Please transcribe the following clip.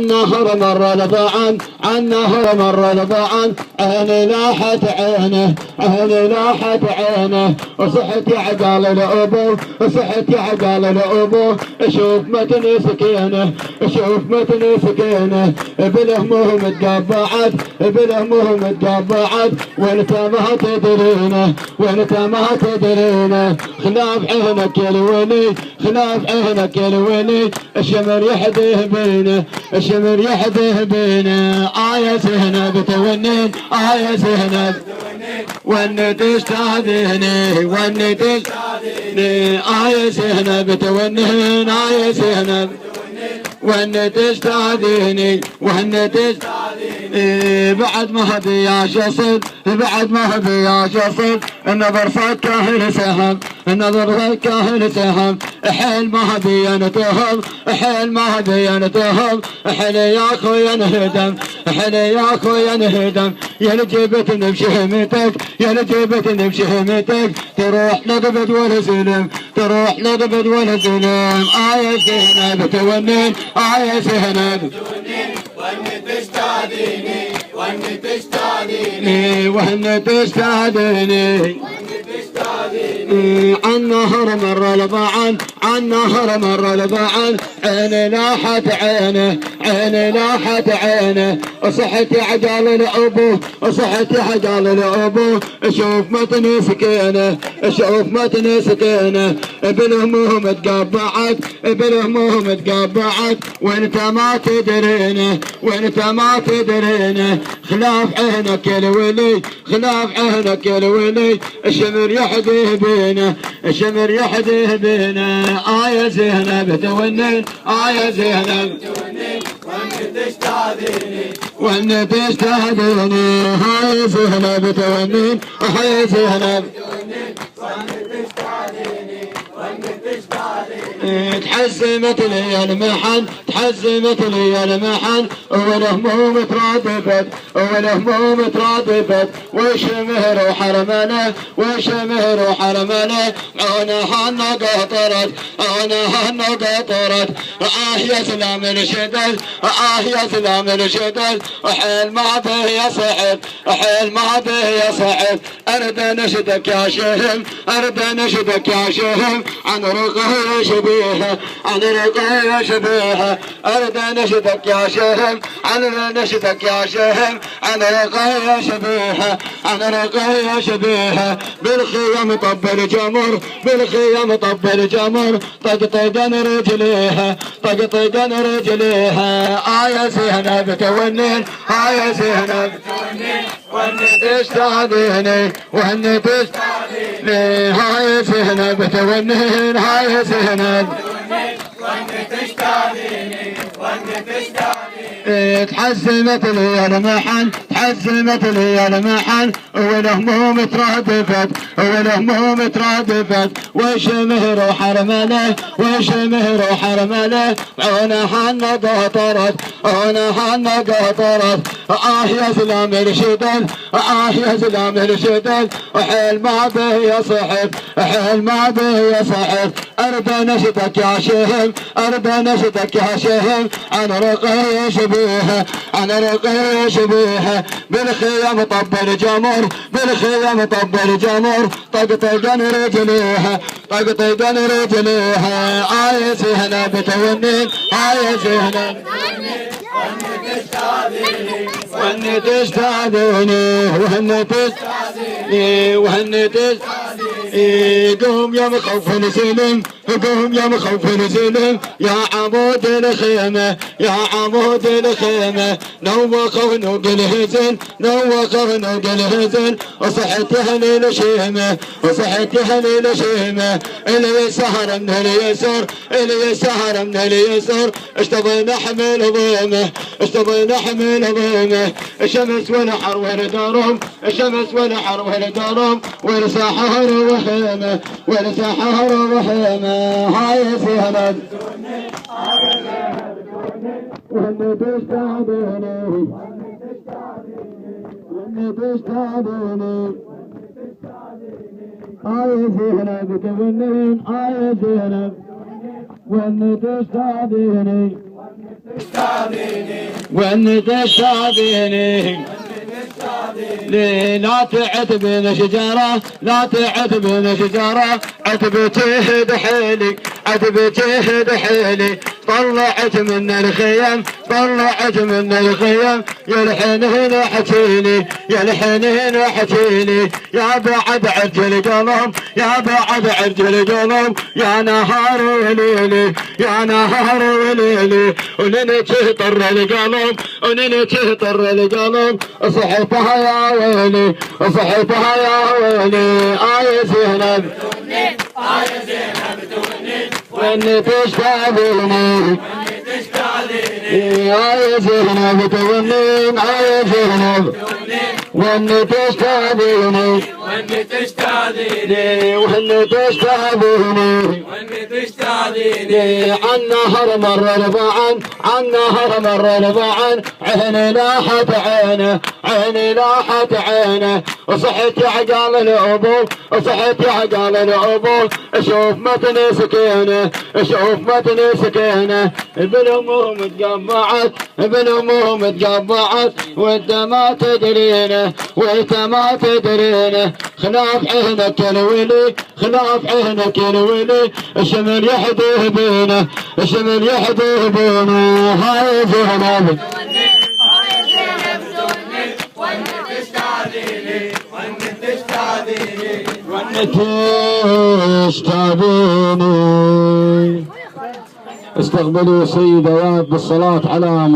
نهر مر لضعان عن نهر مر لضعان عيني لاحت عينه عيني لاحت عينه وصحت عقال لأبوه وصحت عقال لأبوه شوف متن سكينه شوف متن سكينه بالهموم تقبعت بالهموم تقبعت وانت ما تدرينه وانت ما تدرينه خلاف عينك يا الولي خلاف عينك يا الولي الشمر يحديه بينه الشمر يحديه بينه يا زينب تونين يا زينب وان تستاذني وان تستاذني يا زينب تونين يا زينب وان تستاذني وان تستاذني بعد ما هدي يا شصل بعد ما هدي يا شصل النظر فكه سهم النظر فكه سهم حيل ما هدي انتهم حيل ما هدي انتهم حيل يا اخوي انهدم حيل يا اخوي انهدم يا لجيبتني بشهمتك يا لجيبتني بشهمتك تروح نقبض ولا زلم تروح نقبض ولا زلم يا زينب تونين يا زينب وان تستاذني وان تستاذني وان تستاذني عن نهر مر لضعان عن نهر مر لضعان عيني لاحت عينه عيني لاحت عينه وصحت عقال لأبوه وصحت عقال لأبوه شوف متن سكينه شوف متن سكينه بالهموم تقبعت بالهموم تقبعت وانت ما تدرينه وانت ما تدرينه خلاف عينك يا الولي خلاف عينك يا الولي الشمر يحديه بينه الشمر يحديه بينه يا زينب تونين يا زينب وان تستاذني وان تستاذني يا زينب تونين يا زينب وان تستاذني وان تستاذني تحزمت لي المحن تحزمت لي المحن والهموم ترادفت والهموم ترادفت وشمهر وحرمنا وشمهر وحرمنا عونها قطرت عونها قطرت يا سلام الشدل يا سلام الشدل حيل ما به يا صعب حيل ما به يا صعب ارد نشدك يا شهم ارد نشدك يا شهم عن رقيه شبيهه عن رقيه شبيهه ارد نشدك يا شهم عن نشدك يا شهم عن رقيه شبيهه عن رقيه شبيهه بالخيام طب الجمر بالخيام طب الجمر طقطقن رجليها طقطقن رجليها يا زينب تونين يا زينب وان تستاذني وان تستاذني يا زينب تونين يا زينب وان تستاذني وان تستاذني تحزمت لي المحن تحزمت لي المحن والهموم ترادفت والهموم ترادفت وشمهر وحرمله وشمهر وحرمله عونها قطرت عونها قطرت يا سلام الشدل يا سلام الشدل حيل ما به يا صحب حيل ما به يا صحب ارد نشدك يا شهم ارد نشدك يا شهم عن رقيه شبيهه عن رقيه شبيهه بالخيام طب الجمر بالخيام طب الجمر طقطقن رجليها طقطقن رجليها يا زينب تونين يا زينب وان تستاذني وان تستاذني وان تستاذني قوم يا مخوف سلم قوم يا مخوف سلم يا عمود الخيمه يا عمود الخيمه نوخوا نوق الهزل نوخوا نوق الهزل وصحت هليل شيمه وصحت هليل شيمه اللي سهر من اليسر اللي سهر من اليسر اشتبه نحمل ضيمه اشتبه نحمل ضيمه الشمس والحر والدرم الشمس والحر والدرم والسحر وخيمه والسحر وخيمه هاي زينب وان تستاذني وان تستاذني هاي زينب تونين هاي زينب وان تستاذني وان تشتاقيني ليه لا تعتبين شجرة لا تعتبين شجرة عتب جهد حيلي عتب جهد حيلي طلعت من الخيم طلعت من الخيم يا الحنين حكيلي يا الحنين حكيلي يا بعد عرجل قلب يا بعد عرجل قلب يا نهار وليلي يا نهار وليلي ولنك طر القلب ولنك طر القلب صحتها يا ويلي صحتها يا ويلي زينب يا زينب توني واني تشتاقيني يا زينب توني يا زينب واني تشتاقيني واني تشتاقيني واني تشتاقيني واني تشتاقيني عن نهر مر ربعا عن نهر مر ربعا عيني لاحت عينه عيني لاحت عينه وصحت عقال الابو وصحت عقال الابو اشوف متني سكينه اشوف متني سكينه ابن امه متقبعت ابن امه متقبعت وانت ما تدرينه وانت ما تدرينه خلاف عينك الولي خلاف عينك الولي الشمل يحديه بينه الشمل يحديه بينه هاي زينب تشتاقيني استقبلوا سيدات بالصلاة على محمد.